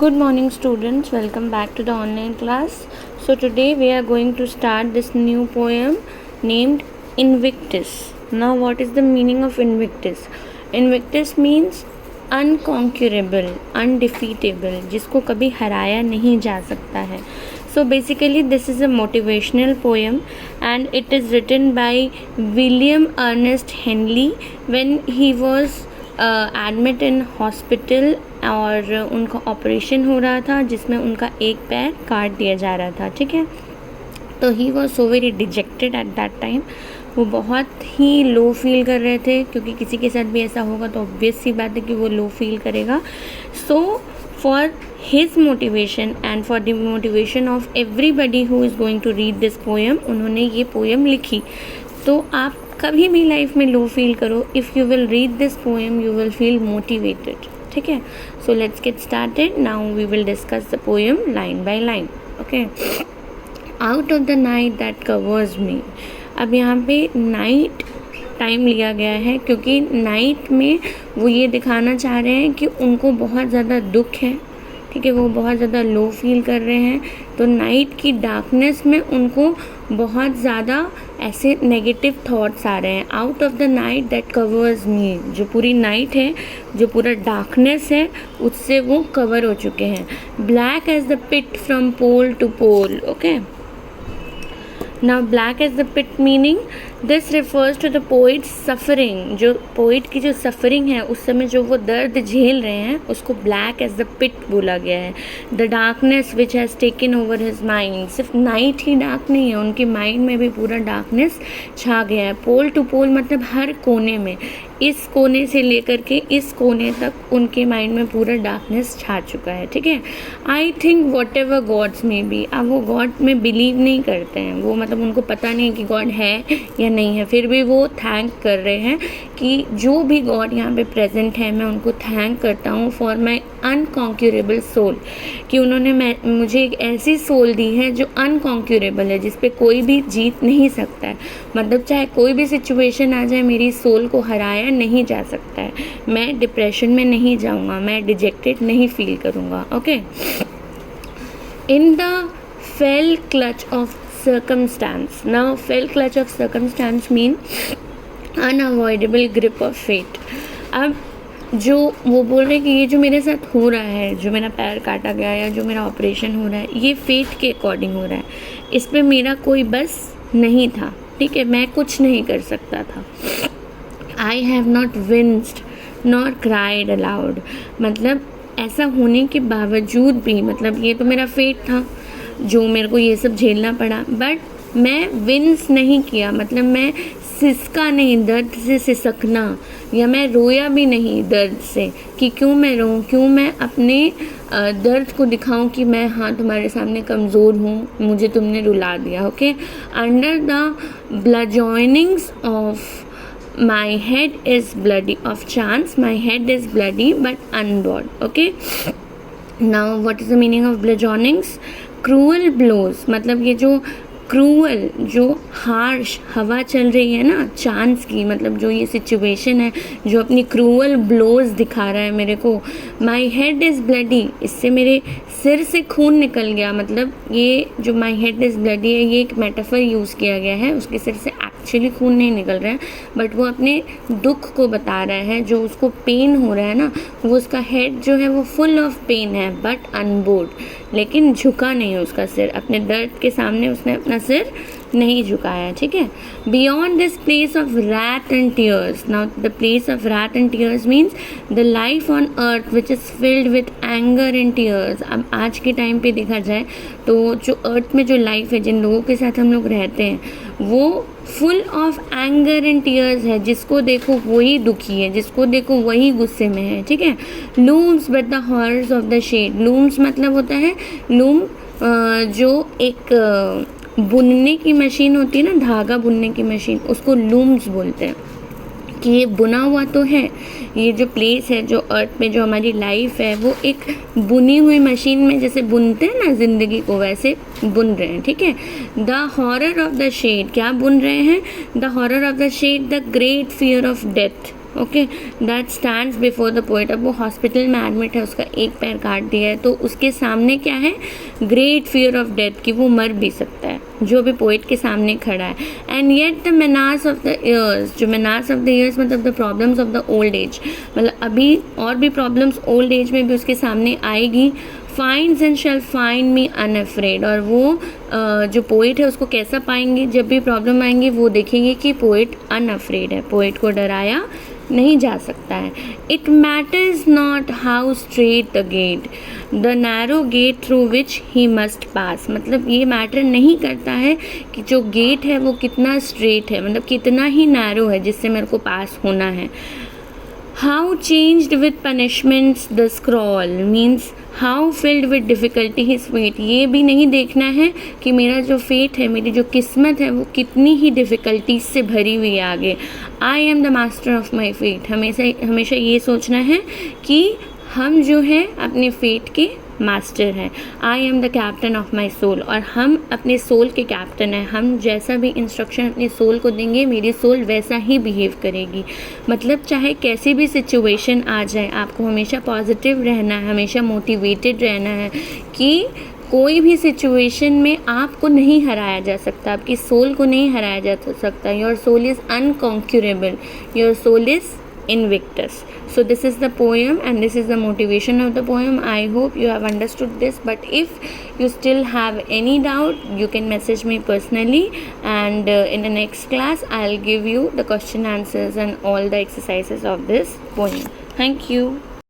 Good morning students, welcome back to the online class. So today we are going to start this new poem named Invictus. Now what is the meaning of Invictus? Invictus means unconquerable, undefeatable, जिसको कभी हराया नहीं जा सकता है. So basically this is a motivational poem and it is written by William Ernest Henley when he was admit in hospital और उनका operation हो रहा था जिसमें उनका एक पैर काट दिया जा रहा था. ठीक है, तो he was so very dejected at that time. वो बहुत ही लो फील कर रहे थे क्योंकि किसी के साथ भी ऐसा होगा तो ऑब्वियस सी बात है कि वो लो फील करेगा. So for his motivation and for the motivation of everybody who is going to read this poem, उन्होंने ये पोएम लिखी. तो आप कभी भी लाइफ में लो फील करो, if you will read this poem you will feel motivated. ठीक है, so let's get started. Now we will discuss the poem line by line. Okay. Out of the night that covers me. अब यहाँ पे night time लिया गया है क्योंकि night में वो ये दिखाना चाह रहे हैं कि उनको बहुत ज़्यादा दुख है. ठीक है, वो बहुत ज़्यादा लो फील कर रहे हैं. तो नाइट की डार्कनेस में उनको बहुत ज़्यादा ऐसे नेगेटिव थॉट्स आ रहे हैं. Out of the night that covers मी, जो पूरी नाइट है, जो पूरा डार्कनेस है, उससे वो कवर हो चुके हैं. Black as the pit from pole to pole. Okay, now black as the pit meaning this refers to the poet suffering. जो पोइट की जो सफरिंग है, उस समय जो वो दर्द झेल रहे हैं, उसको ब्लैक एज द पिट बोला गया है. The darkness which has taken over his mind. सिर्फ नाइट ही डार्क नहीं है, उनके माइंड में भी पूरा डार्कनेस छा गया है. पोल टू पोल मतलब हर कोने में, इस कोने से लेकर के इस कोने तक उनके माइंड में पूरा डार्कनेस छा चुका है. ठीक है. I think whatever gods may be. अब वो गॉड में बिलीव नहीं करते हैं, वो मतलब उनको पता नहीं कि गॉड है या नहीं है, फिर भी वो थैंक कर रहे हैं कि जो भी गॉड यहाँ पे प्रेजेंट है, मैं उनको थैंक करता हूँ फॉर माई अनकॉन्क्यूरेबल सोल, कि उन्होंने मुझे एक ऐसी सोल दी है जो अनकॉन्क्यूरेबल है, जिस पे कोई भी जीत नहीं सकता है. मतलब चाहे कोई भी सिचुएशन आ जाए, मेरी सोल को हराया नहीं जा सकता है. मैं डिप्रेशन में नहीं जाऊँगा, मैं डिजेक्टेड नहीं फील करूँगा. Okay. In the fail clutch of circumstance. Now fell clutch of circumstance mean unavoidable grip of fate. अब जो वो बोल रहे हैं कि ये जो मेरे साथ हो रहा है, जो मेरा पैर काटा गया या जो मेरा ऑपरेशन हो रहा है, ये फेट के अकॉर्डिंग हो रहा है, इस पे मेरा कोई बस नहीं था. ठीक है, मैं कुछ नहीं कर सकता था. I have not विंस्ड nor cried allowed. मतलब ऐसा होने के बावजूद भी, मतलब ये तो मेरा फेट था जो मेरे को ये सब झेलना पड़ा, बट मैं विंस नहीं किया, मतलब मैं सिसका नहीं, दर्द से सिसकना, या मैं रोया भी नहीं दर्द से कि क्यों मैं रोऊं, क्यों मैं अपने दर्द को दिखाऊं कि मैं हाँ तुम्हारे सामने कमज़ोर हूँ, मुझे तुमने रुला दिया. Okay. Under the bludgeonings of my head is bloody of chance. My head is bloody but unbowed. Okay. Now what is the meaning of bludgeonings? Cruel blows. मतलब ये जो क्रूअल, जो हार्श हवा चल रही है ना चांस की, मतलब जो ये सिचुएशन है जो अपनी क्रूअल ब्लोज दिखा रहा है मेरे को. माई हेड इज़ ब्लडी, इससे मेरे सिर से खून निकल गया. मतलब ये जो माई हेड इज़ ब्लडी है, ये एक मेटाफर यूज़ किया गया है. उसके सिर से एक्चुअली खून नहीं निकल रहा है, बट वो अपने दुख को बता रहा है. जो उसको पेन हो रहा है ना, वो उसका हेड जो है वो फुल ऑफ पेन है बट अनबोर्ड, लेकिन झुका नहीं है उसका सिर. अपने दर्द के सामने उसने अपना सिर नहीं झुकाया. ठीक है. Beyond this place of wrath and tears. Now the place of wrath and tears means the life on earth which is filled with anger and tears. अब आज के टाइम पे देखा जाए तो जो अर्थ में जो लाइफ है, जिन लोगों के साथ हम लोग रहते हैं, वो full of anger and tears है. जिसको देखो वही दुखी है, जिसको देखो वही गुस्से में है. ठीक है. Looms but the horror of the shade. Looms मतलब होता है, लूम जो एक बुनने की मशीन होती है ना, धागा बुनने की मशीन, उसको लूम्स बोलते हैं. कि ये बुना हुआ तो है, ये जो प्लेस है, जो अर्थ में जो हमारी लाइफ है, वो एक बुनी हुई मशीन में जैसे बुनते हैं ना ज़िंदगी को, वैसे बुन रहे हैं. ठीक है. The horror of the shade. क्या बुन रहे हैं? The horror of the shade, the great fear of death. Okay, that stands before the poet. अब वो हॉस्पिटल में एडमिट है, उसका एक पैर काट दिया है, तो उसके सामने क्या है, ग्रेट फियर ऑफ डेथ, कि वो मर भी सकता है, जो भी पोएट के सामने खड़ा है। And yet the menace of the years, जो मेनास ऑफ द ईयर्स मतलब the problems of the old age, मतलब अभी और भी प्रॉब्लम्स ओल्ड एज में भी उसके सामने आएगी। Finds and shall find me unafraid, और वो जो पोएट है उसको कैसा पाएंगे, जब भी प्रॉब्लम आएंगे वो देखेंगे कि पोएट अनअफ्रेड है, पोएट को डराया नहीं जा सकता है। It matters not how strait the gate, the narrow gate through which he must pass, मतलब ये मैटर नहीं करता है कि जो गेट है वो कितना स्ट्रेट है, मतलब कितना ही नैरो है जिससे मेरे को पास होना है। How changed with punishments the scroll, means how filled with difficulty his fate, ये भी नहीं देखना है कि मेरा जो फेट है, मेरी जो किस्मत है वो कितनी ही डिफ़िकल्टीज से भरी हुई है आगे। I am the master of my fate, हमेशा ये सोचना है कि हम जो है अपने फेट के मास्टर हैं। I am the captain of my soul, और हम अपने सोल के कैप्टन हैं। हम जैसा भी इंस्ट्रक्शन अपने सोल को देंगे, मेरी सोल वैसा ही बिहेव करेगी। मतलब चाहे कैसी भी सिचुएशन आ जाए, आपको हमेशा पॉजिटिव रहना है, हमेशा मोटिवेटेड रहना है कि कोई भी सिचुएशन में आपको नहीं हराया जा सकता, आपकी सोल को नहीं हराया जा सकता। Your soul is unconquerable, your soul is invictus. So this is the poem and this is the motivation of the poem. I hope you have understood this, but if you still have any doubt, you can message me personally, and in the next class I'll give you the question answers and all the exercises of this poem. Thank you.